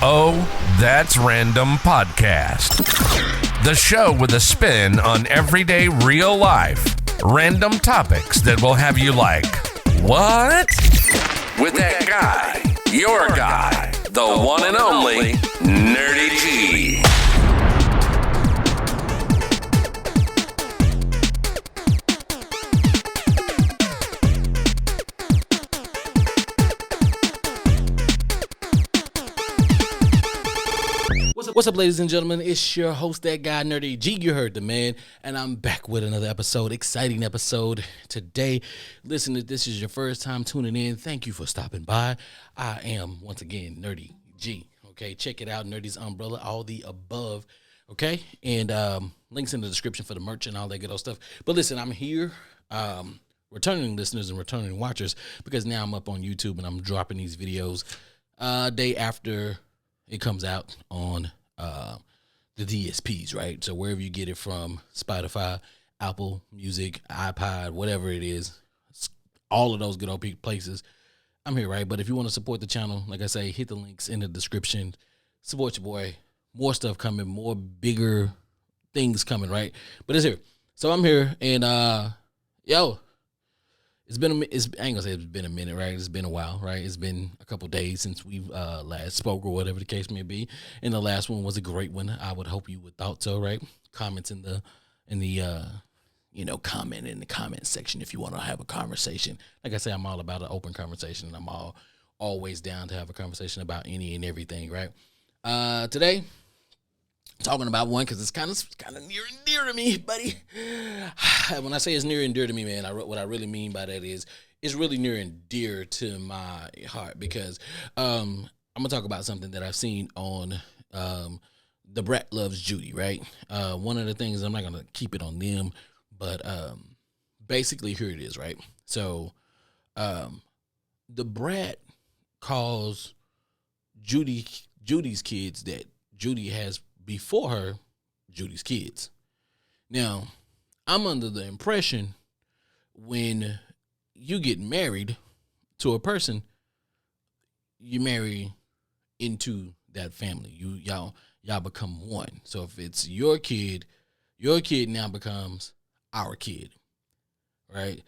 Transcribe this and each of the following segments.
Oh, That's Random podcast. The show with a spin on everyday real life. Random topics that will have you like, what? With that guy, your guy, the one and only Nerdy G. What's up, ladies and gentlemen? It's your host, that guy, Nerdy G. You heard the man, and I'm back with another episode, exciting episode today. Listen, if this is your first time tuning in, thank you for stopping by. I am, once again, Nerdy G. Okay, check it out, Nerdy's Umbrella, all the above. Okay, and links in the description for the merch and all that good old stuff. But listen, I'm here, returning listeners and returning watchers, because now I'm up on YouTube and I'm dropping these videos day after it comes out on the DSPs, right? So wherever you get it from, Spotify, Apple Music, iPod, whatever it is, all of those good old places, I'm here, right? But if you want to support the channel, like I say, hit the links in the description. Support your boy. More stuff coming, more bigger things coming, right? But it's here. So I'm here, and I ain't gonna say it's been a minute, right? It's been a while, right? It's been a couple days since we've last spoke, or whatever the case may be. And the last one was a great one. I would hope you would thought so, right? Comments in the comment in the comment section if you want to have a conversation. Like I say, I'm all about an open conversation, and I'm always down to have a conversation about any and everything, right? Today, talking about one because it's kind of near and dear to me, buddy. When I say it's near and dear to me, man, what I really mean by that is it's really near and dear to my heart, because I'm gonna talk about something that I've seen on The Brat Loves Judy, right? One of the things, I'm not gonna keep it on them, but basically here it is, right? So the brat calls Judy's kids that Judy has before her, Judy's kids. Now, I'm under the impression when you get married to a person, you marry into that family. Y'all become one. So if it's your kid now becomes our kid, right?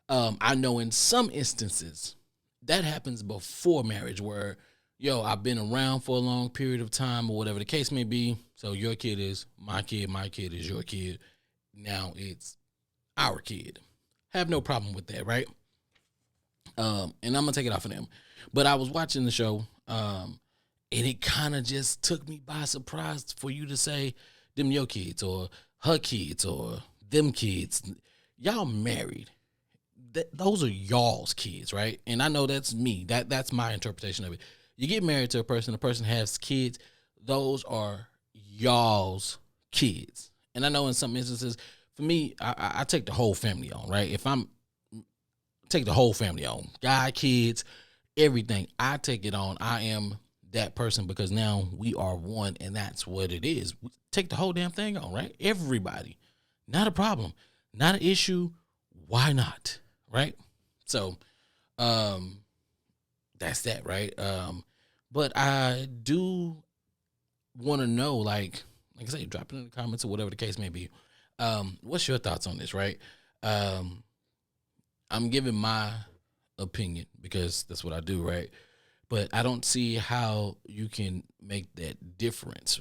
I know in some instances that happens before marriage, where I've been around for a long period of time, or whatever the case may be. So your kid is my kid is your kid. Now it's our kid. Have no problem with that, right? And I'm gonna take it off of them. But I was watching the show, and it kind of just took me by surprise for you to say them your kids, or her kids, or them kids. Y'all married. Those are y'all's kids, right? And I know that's me. That's my interpretation of it. You get married to a person, the person has kids, those are y'all's kids. And I know in some instances, for me, I take the whole family on, right? If take the whole family on, guy, kids, everything, I take it on. I am that person, because now we are one, and that's what it is. We take the whole damn thing on, right? Everybody. Not a problem. Not an issue. Why not? Right? So, that's that, right? But I do want to know, like I say, drop it in the comments or whatever the case may be. What's your thoughts on this, right? I'm giving my opinion because that's what I do, right? But I don't see how you can make that difference.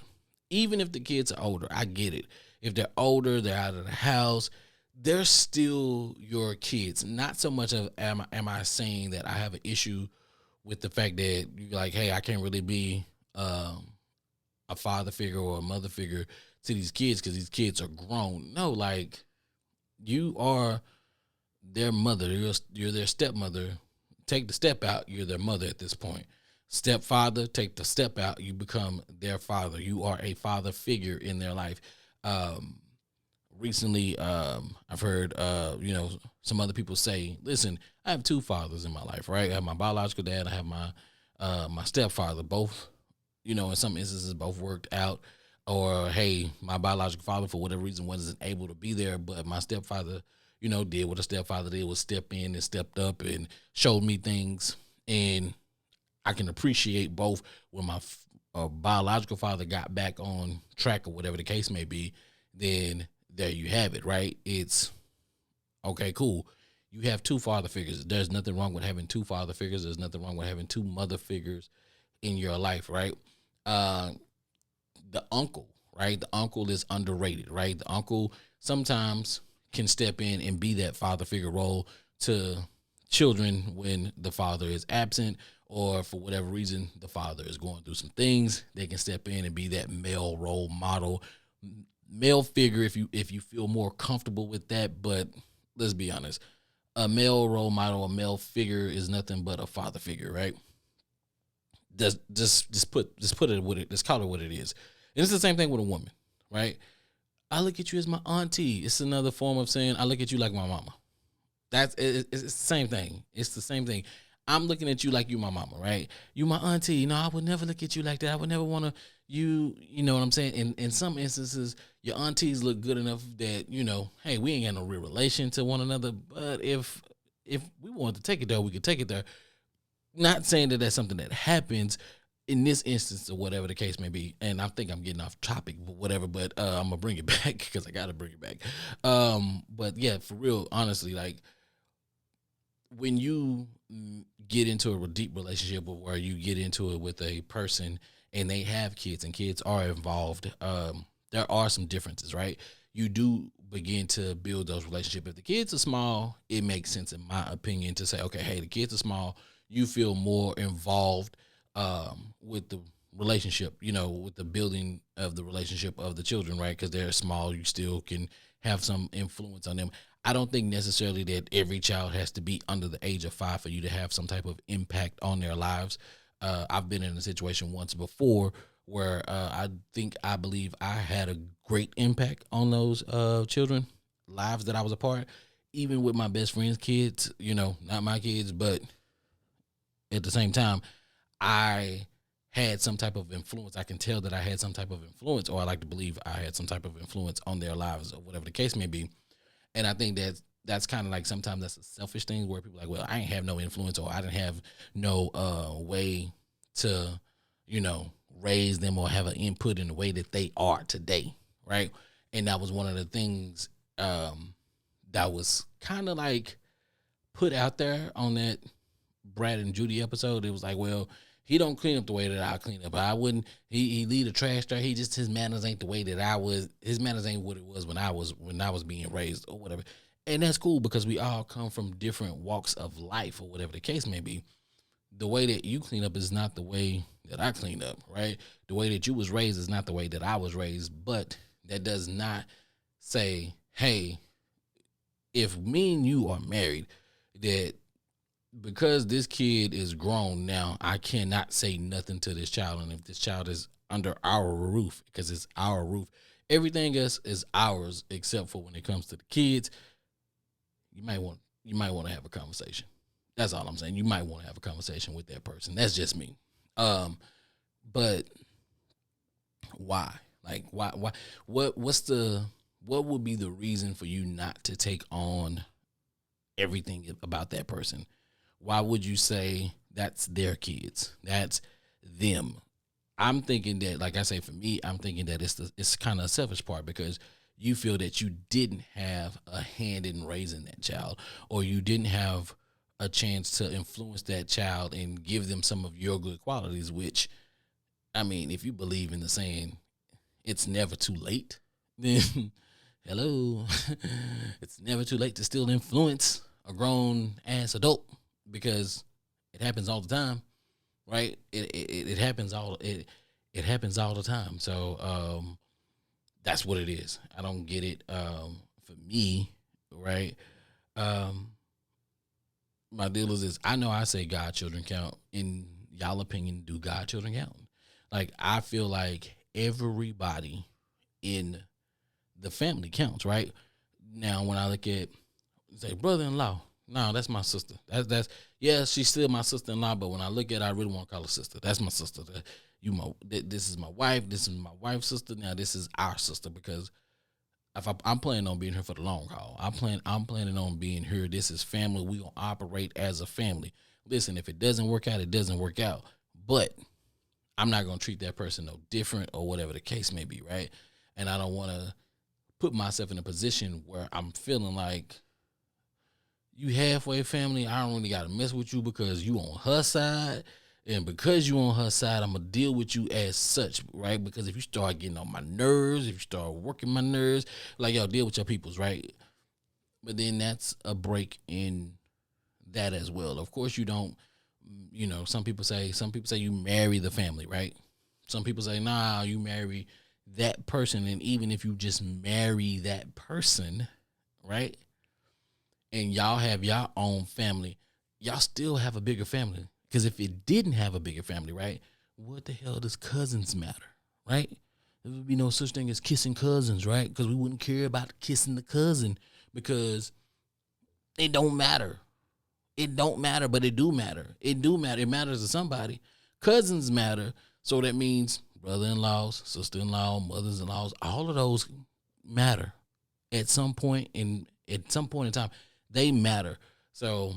Even if the kids are older, I get it. If they're older, they're out of the house, they're still your kids. Not so much of am I saying that I have an issue with the fact that you're like, hey, I can't really be a father figure or a mother figure to these kids because these kids are grown. No, like, you are their mother. You're their stepmother. Take the step out, you're their mother at this point. Stepfather, take the step out, you become their father. You are a father figure in their life. Recently, I've heard, some other people say, listen, I have two fathers in my life, right? I have my biological dad. I have my stepfather. Both, in some instances, both worked out. Or, hey, my biological father, for whatever reason, wasn't able to be there, but my stepfather, did what a stepfather did, was step in and stepped up and showed me things. And I can appreciate both when or biological father got back on track or whatever the case may be, then there you have it, right? It's okay, cool. You have two father figures. There's nothing wrong with having two father figures. There's nothing wrong with having two mother figures in your life, right? The uncle, right? The uncle is underrated, right? The uncle sometimes can step in and be that father figure role to children when the father is absent, or for whatever reason the father is going through some things. They can step in and be that male role model, male figure if you feel more comfortable with that. But let's be honest, a male role model, a male figure is nothing but a father figure, right? Just put it with it. Just call it what it is. And it's the same thing with a woman, right? I look at you as my auntie. It's another form of saying I look at you like my mama. It's the same thing. It's the same thing. I'm looking at you like you my mama, right? You my auntie. You know, I would never look at you like that. I would never want to, you know what I'm saying? In some instances, your aunties look good enough that, you know, hey, we ain't got no real relation to one another. But if we wanted to take it there, we could take it there. Not saying that that's something that happens in this instance or whatever the case may be. And I think I'm getting off topic, but whatever. But I'm gonna bring it back because I gotta bring it back. But yeah, for real, honestly, like when you get into a deep relationship where you get into it with a person and they have kids and kids are involved, there are some differences, right? You do begin to build those relationships. If the kids are small, it makes sense, in my opinion, to say, okay, hey, the kids are small. You feel more involved with the relationship, you know, with the building of the relationship of the children, right? Because they're small, you still can have some influence on them. I don't think necessarily that every child has to be under the age of 5 for you to have some type of impact on their lives. I've been in a situation once before where I believe I had a great impact on those children, lives that I was a part, even with my best friend's kids, you know, not my kids, but at the same time, I had some type of influence. I can tell that I had some type of influence, or I like to believe I had some type of influence on their lives, or whatever the case may be. And I think that's kind of like sometimes that's a selfish thing where people are like, well, I ain't have no influence, or I didn't have no way to, you know, raise them or have an input in the way that they are today, right? And that was one of the things that was kind of like put out there on that Brad and Judy episode. It was like, well, he don't clean up the way that I clean up. I wouldn't. He leave the trash there. His manners ain't the way that I was. His manners ain't what it was when I was being raised or whatever. And that's cool because we all come from different walks of life or whatever the case may be. The way that you clean up is not the way that I clean up, right? The way that you was raised is not the way that I was raised. But that does not say, hey, if me and you are married, that because this kid is grown now, I cannot say nothing to this child. And if this child is under our roof, because it's our roof, everything else is ours except for when it comes to the kids. You might want to have a conversation. That's all I'm saying. You might want to have a conversation with that person. That's just me. But why? Like why what would be the reason for you not to take on everything about that person? Why would you say that's their kids? That's them. I'm thinking that, like I say, for me, I'm thinking that it's kind of a selfish part because you feel that you didn't have a hand in raising that child, or you didn't have a chance to influence that child and give them some of your good qualities, which, I mean, if you believe in the saying, it's never too late, then hello, it's never too late to still influence a grown ass adult. Because it happens all the time, right? It happens all the time. So that's what it is. I don't get it. For me, right? My deal is this. I know I say godchildren count. In y'all opinion, do godchildren count? Like, I feel like everybody in the family counts, right? Now, when I look at, say, brother-in-law, no, that's my sister. That's yeah, she's still my sister-in-law. But when I look at her, I really want to call her sister. That's my sister. This is my wife. This is my wife's sister. Now this is our sister because I'm planning on being here for the long haul. I'm planning on being here. This is family. We gonna operate as a family. Listen, if it doesn't work out, it doesn't work out. But I'm not going to treat that person no different or whatever the case may be, right? And I don't want to put myself in a position where I'm feeling like you halfway family, I don't really got to mess with you because you on her side. And because you on her side, I'm going to deal with you as such, right? Because if you start getting on my nerves, if you start working my nerves, like, yo, deal with your peoples, right? But then that's a break in that as well. Of course, you don't, some people say you marry the family, right? Some people say, nah, you marry that person. And even if you just marry that person, right? And y'all have your own family, y'all still have a bigger family. Because if it didn't have a bigger family, right, what the hell does cousins matter, right? There would be no such thing as kissing cousins, right? Because we wouldn't care about kissing the cousin because it don't matter. It don't matter, but it do matter. It do matter. It matters to somebody. Cousins matter. So that means brother-in-laws, sister-in-law, mothers-in-laws, all of those matter at some point in time. They matter. So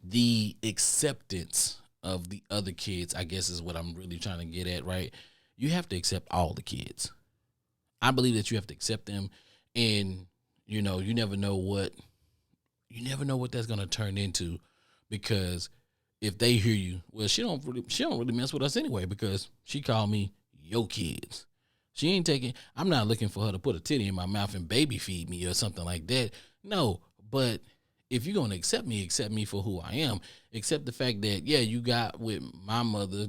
the acceptance of the other kids, I guess, is what I'm really trying to get at, right? You have to accept all the kids. I believe that you have to accept them, and you never know what that's gonna turn into, because if they hear you, well, she don't really mess with us anyway because she called me your kids. She ain't taking. I'm not looking for her to put a titty in my mouth and baby feed me or something like that. No, but if you're gonna accept me for who I am. Accept the fact that, yeah, you got with my mother.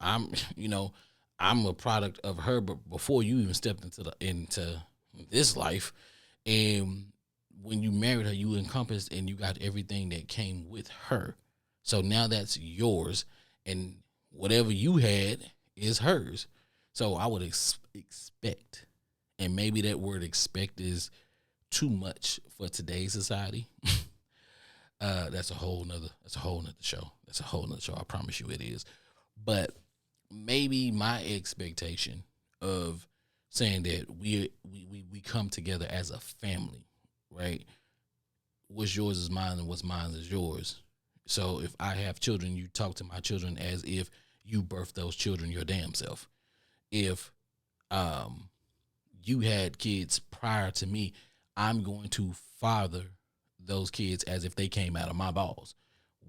I'm a product of her, but before you even stepped into this life, and when you married her, you encompassed and you got everything that came with her. So now that's yours, and whatever you had is hers. So I would expect, and maybe that word expect is too much for today's society. That's a whole nother show. I promise you it is. But maybe my expectation of saying that we come together as a family, right? What's yours is mine and what's mine is yours. So if I have children, you talk to my children as if you birthed those children your damn self. If you had kids prior to me, I'm going to father those kids as if they came out of my balls,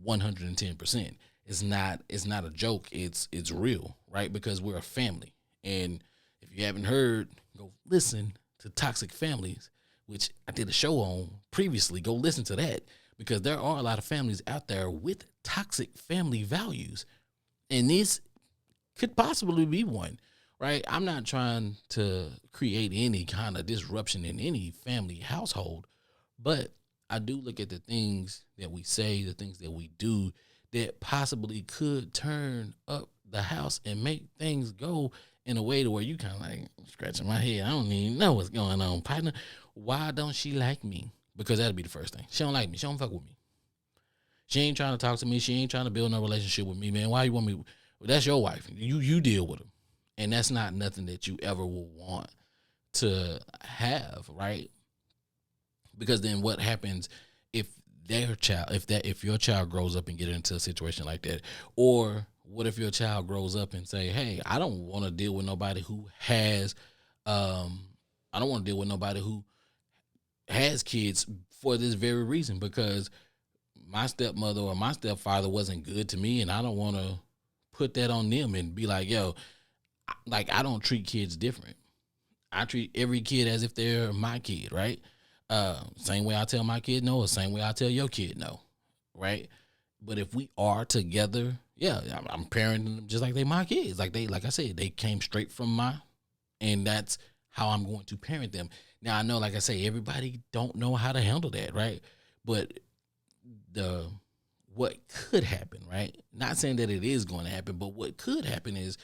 110%. It's not a joke. It's real, right? Because we're a family. And if you haven't heard, go listen to Toxic Families, which I did a show on previously. Go listen to that, because there are a lot of families out there with toxic family values, and this could possibly be one. Right? I'm not trying to create any kind of disruption in any family household, but I do look at the things that we say, the things that we do that possibly could turn up the house and make things go in a way to where you kind of like scratching my head. I don't even know what's going on, partner. Why don't she like me? Because that'd be the first thing. She don't like me. She don't fuck with me. She ain't trying to talk to me. She ain't trying to build no relationship with me, man. Why you want me? Well, that's your wife. You deal with her. And that's not nothing that you ever will want to have, right? Because then what happens if your child grows up and get into a situation like that? Or what if your child grows up and say, hey, I don't want to deal with nobody who has kids for this very reason, because my stepmother or my stepfather wasn't good to me, and I don't want to put that on them and be like, yo, like, I don't treat kids different. I treat every kid as if they're my kid, right? Same way I tell my kid no, or same way I tell your kid no, right? But if we are together, yeah, I'm parenting them just like they my kids. Like I said, they came straight from and that's how I'm going to parent them. Now, I know, like I say, everybody don't know how to handle that, right? But what could happen, right? Not saying that it is going to happen, but what could happen is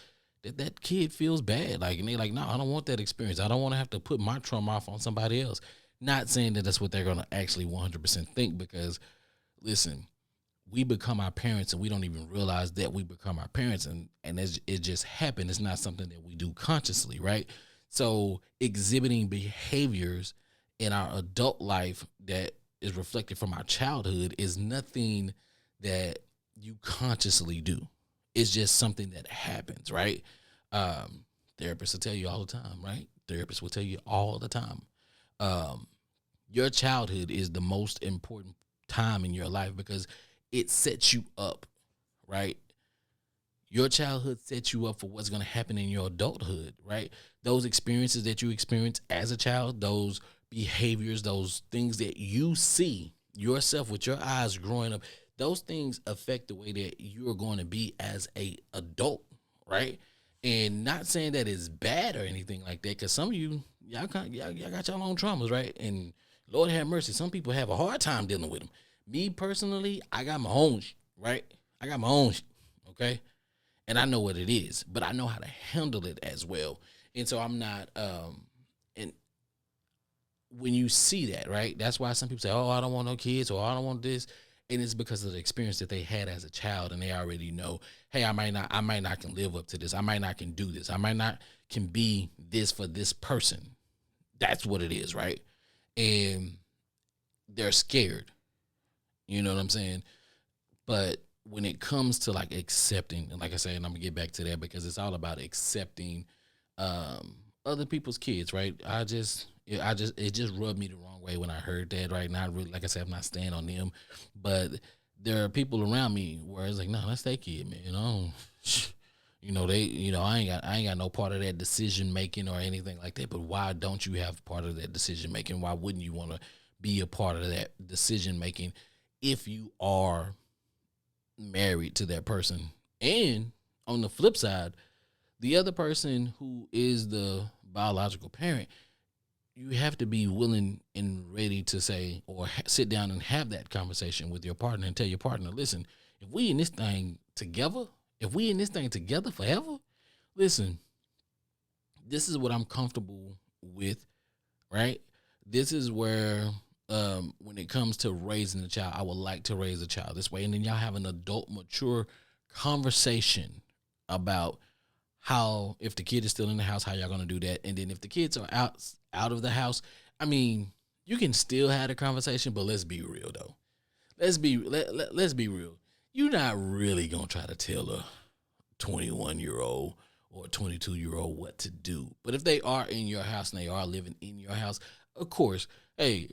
that kid feels bad. Like, and they like, no, I don't want that experience. I don't want to have to put my trauma off on somebody else. Not saying that that's what they're going to actually 100% think, because, listen, we become our parents and we don't even realize that we become our parents, and it just happened. It's not something that we do consciously, right? So exhibiting behaviors in our adult life that is reflected from our childhood is nothing that you consciously do. It's just something that happens, right? Therapists will tell you all the time, right? Therapists will tell you all the time. Your childhood is the most important time in your life because it sets you up, right? Your childhood sets you up for what's going to happen in your adulthood, right? Those experiences that you experience as a child, those behaviors, those things that you see yourself with your eyes growing up, those things affect the way that you're going to be as a adult, right? And not saying that it's bad or anything like that, because some of y'all got your own traumas, right? And Lord have mercy, some people have a hard time dealing with them. Me personally, I got my own, right? I got my own, okay? And I know what it is, but I know how to handle it as well. And so I'm not, and when you see that, right, that's why some people say, oh, I don't want no kids, or I don't want this. And it's because of the experience that they had as a child, and they already know, hey, I might not can live up to this. I might not can do this. I might not can be this for this person. That's what it is, right? And they're scared. You know what I'm saying? But when it comes to like accepting, and like I said, and I'm gonna get back to that because it's all about accepting other people's kids, right? It just rubbed me the wrong way when I heard that, right? Not really, like I said, I'm not staying on them, but there are people around me where it's like, no, that's their kid, man. I ain't got no part of that decision making or anything like that. But why don't you have part of that decision making? Why wouldn't you want to be a part of that decision making if you are married to that person? And on the flip side, the other person who is the biological parent, you have to be willing and ready to say, or sit down and have that conversation with your partner and tell your partner, listen, if we in this thing together forever, listen, this is what I'm comfortable with, right? This is where, when it comes to raising a child, I would like to raise a child this way. And then y'all have an adult, mature conversation about how, if the kid is still in the house, how y'all gonna do that. And then if the kids are out of the house, I mean, you can still have a conversation, but let's be real though. Let's be real. You're not really gonna try to tell a 21-year-old or a 22-year-old what to do. But if they are in your house and they are living in your house, of course, hey,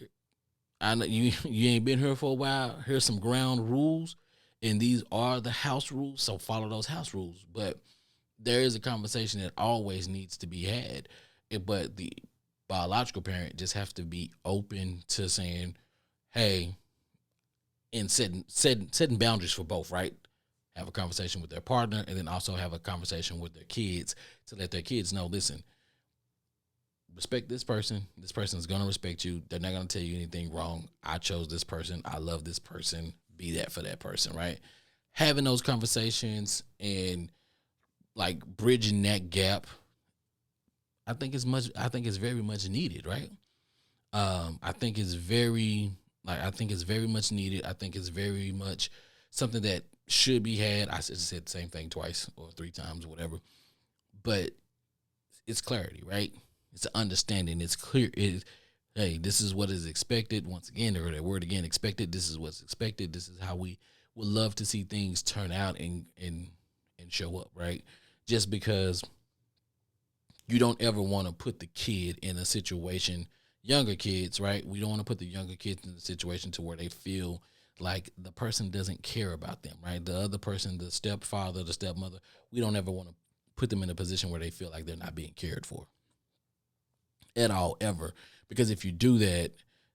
I know you ain't been here for a while. Here's some ground rules, and these are the house rules, so follow those house rules. But there is a conversation that always needs to be had. But the biological parent just have to be open to saying, hey, and setting boundaries for both, right? Have a conversation with their partner, and then also have a conversation with their kids to let their kids know, listen, respect this person. This person is going to respect you. They're not going to tell you anything wrong. I chose this person. I love this person. Be that for that person, right? Having those conversations and like bridging that gap, I think it's very much needed, right? I think it's very much needed. I think it's very much something that should be had. I said the same thing twice or three times or whatever, but it's clarity, right? It's an understanding. It's clear. Hey, this is what is expected. Once again, or that word again, expected. This is what's expected. This is how we would love to see things turn out and show up, right? Just because you don't ever want to put the kid in a situation, younger kids, right? We don't want to put the younger kids in a situation to where they feel like the person doesn't care about them, right? The other person, the stepfather, the stepmother, we don't ever want to put them in a position where they feel like they're not being cared for at all, ever. Because if you do that,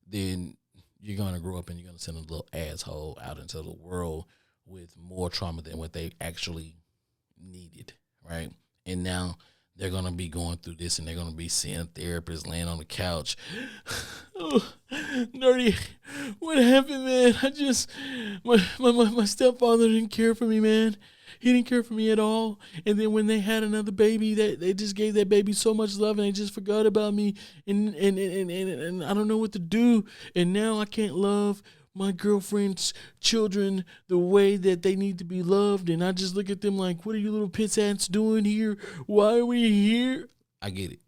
then you're going to grow up and you're going to send a little asshole out into the world with more trauma than what they actually needed, right? And now they're going to be going through this, and they're going to be seeing a therapist, laying on the couch. Oh, Nerdy, what happened, man? My stepfather didn't care for me, man. He didn't care for me at all. And then when they had another baby, they just gave that baby so much love, and they just forgot about me. And I don't know what to do. And now I can't love my girlfriend's children the way that they need to be loved. And I just look at them like, what are you little pits ants doing here? Why are we here? I get it.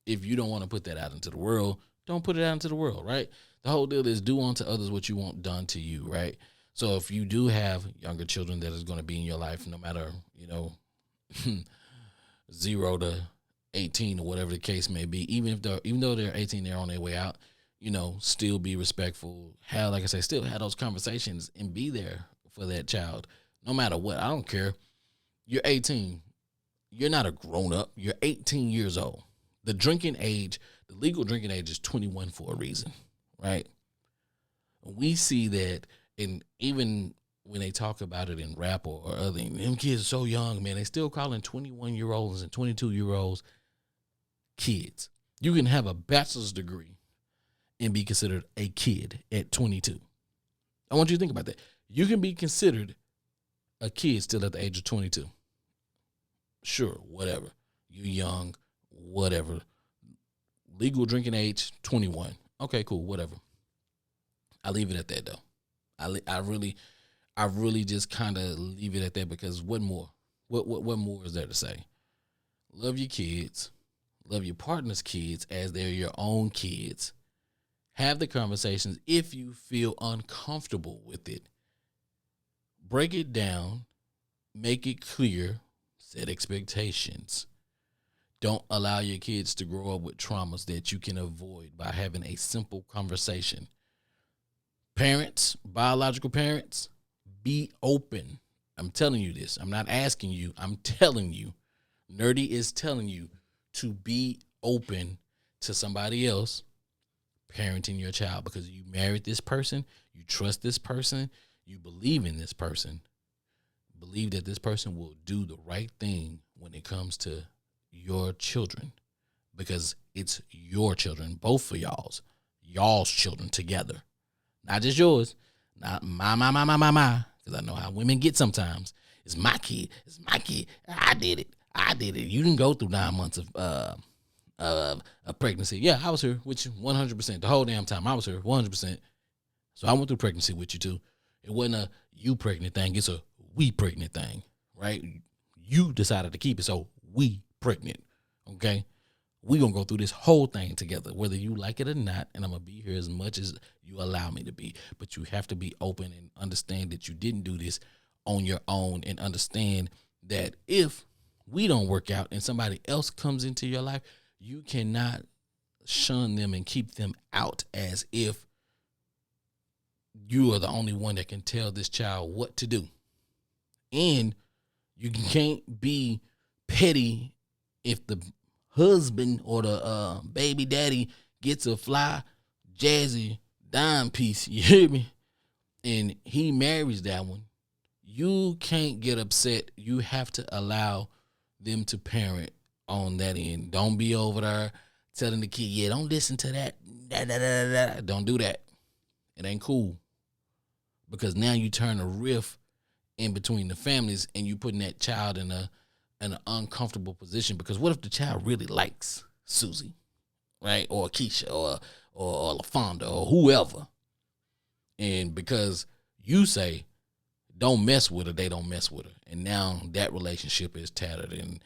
If you don't want to put that out into the world, don't put it out into the world, right? The whole deal is do unto others what you want done to you, right? So if you do have younger children that is going to be in your life, no matter, 0 to 18 or whatever the case may be, even though they're 18, they're on their way out, still be respectful. Like I say, still have those conversations and be there for that child, no matter what. I don't care. You're 18. You're not a grown up. You're 18 years old. The legal drinking age is 21 for a reason, right? We see that, and even when they talk about it in rap or other, them kids are so young, man. They still calling 21-year-olds and 22-year-olds kids. You can have a bachelor's degree and be considered a kid at 22. I want you to think about that. You can be considered a kid still at the age of 22. Sure, whatever. You're young, whatever. Legal drinking age, 21. Okay, cool, whatever. I leave it at that, though. I really just kind of leave it at that, because what more? What more is there to say? Love your kids. Love your partner's kids as they're your own kids. Have the conversations if you feel uncomfortable with it. Break it down. Make it clear. Set expectations. Don't allow your kids to grow up with traumas that you can avoid by having a simple conversation. Parents, biological parents, be open. I'm telling you this. I'm not asking you. I'm telling you. Nerdy is telling you to be open to somebody else parenting your child, because you married this person, you trust this person, you believe in this person, believe that this person will do the right thing when it comes to your children, because it's your children, both of y'all's children together, not just yours, not my, because I know how women get sometimes. It's my kid. I did it. You didn't go through 9 months of pregnancy. Yeah, I was here with you 100%. The whole damn time I was here 100%. So I went through pregnancy with you too. It wasn't a you pregnant thing. It's a we pregnant thing, right? You decided to keep it, so we pregnant, okay? We gonna go through this whole thing together, whether you like it or not, and I'm gonna be here as much as you allow me to be. But you have to be open and understand that you didn't do this on your own, and understand that if we don't work out and somebody else comes into your life, you cannot shun them and keep them out as if you are the only one that can tell this child what to do. And you can't be petty if the husband or the baby daddy gets a fly, jazzy dime piece, you hear me? And he marries that one. You can't get upset. You have to allow them to parent on that end. Don't be over there telling the kid, yeah, don't listen to that. Don't do that. It ain't cool. Because now you turn a rift in between the families, and you putting that child in an uncomfortable position. Because what if the child really likes Susie, right? Or Keisha or LaFonda or whoever. And because you say, don't mess with her, they don't mess with her. And now that relationship is tattered, and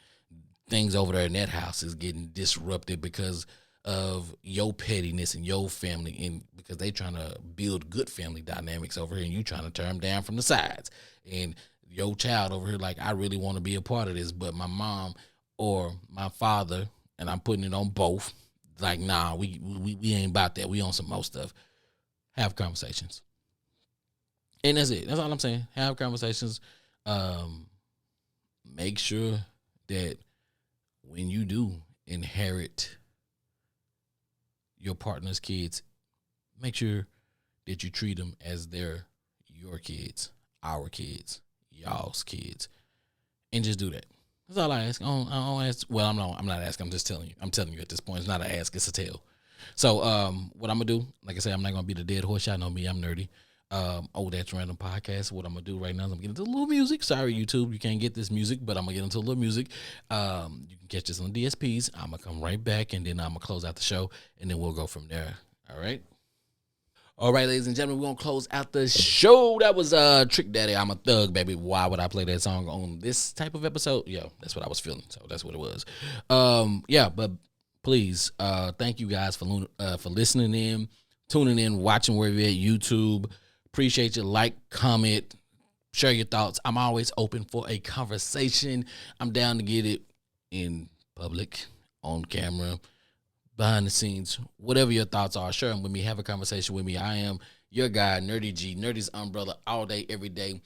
things over there in that house is getting disrupted because of your pettiness and your family, and because they trying to build good family dynamics over here, and you trying to tear them down from the sides. And your child over here like, I really want to be a part of this, but my mom or my father, and I'm putting it on both, like, nah, we ain't about that. We on some more stuff. Have conversations. And that's it. That's all I'm saying. Have conversations. Make sure that when you do inherit your partner's kids, make sure that you treat them as they're your kids, our kids, y'all's kids, and just do that. That's all I ask. I don't ask. Well, I'm not asking. I'm just telling you. I'm telling you at this point. It's not an ask. It's a tell. So, what I'm gonna do? Like I said, I'm not gonna be the dead horse. Y'all know me. I'm nerdy. That's Random Podcast. What I'm gonna do right now is I'm getting into a little music. Sorry, YouTube, you can't get this music, but I'm gonna get into a little music. You can catch this on DSPs. I'm gonna come right back, and then I'm gonna close out the show, and then we'll go from there. All right, ladies and gentlemen, we're gonna close out the show. That was Trick Daddy, I'm a Thug, baby. Why would I play that song on this type of episode? Yeah, that's what I was feeling. So that's what it was. But please, thank you guys for listening in, tuning in, watching wherever you're at, YouTube, Appreciate you. Like, comment, share your thoughts. I'm always open for a conversation. I'm down to get it in public, on camera, behind the scenes, whatever your thoughts are. Share them with me. Have a conversation with me. I am your guy, Nerdy G, Nerdy's umbrella, all day, every day.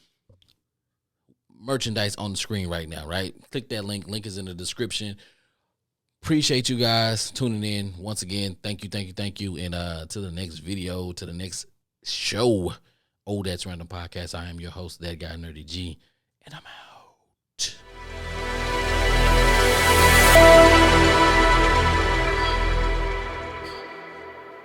Merchandise on the screen right now, right? Click that link. Link is in the description. Appreciate you guys tuning in. Once again, thank you. And to the next video, to the next show. Oh, That's Random Podcast. I am your host, that guy, Nerdy G, and I'm out.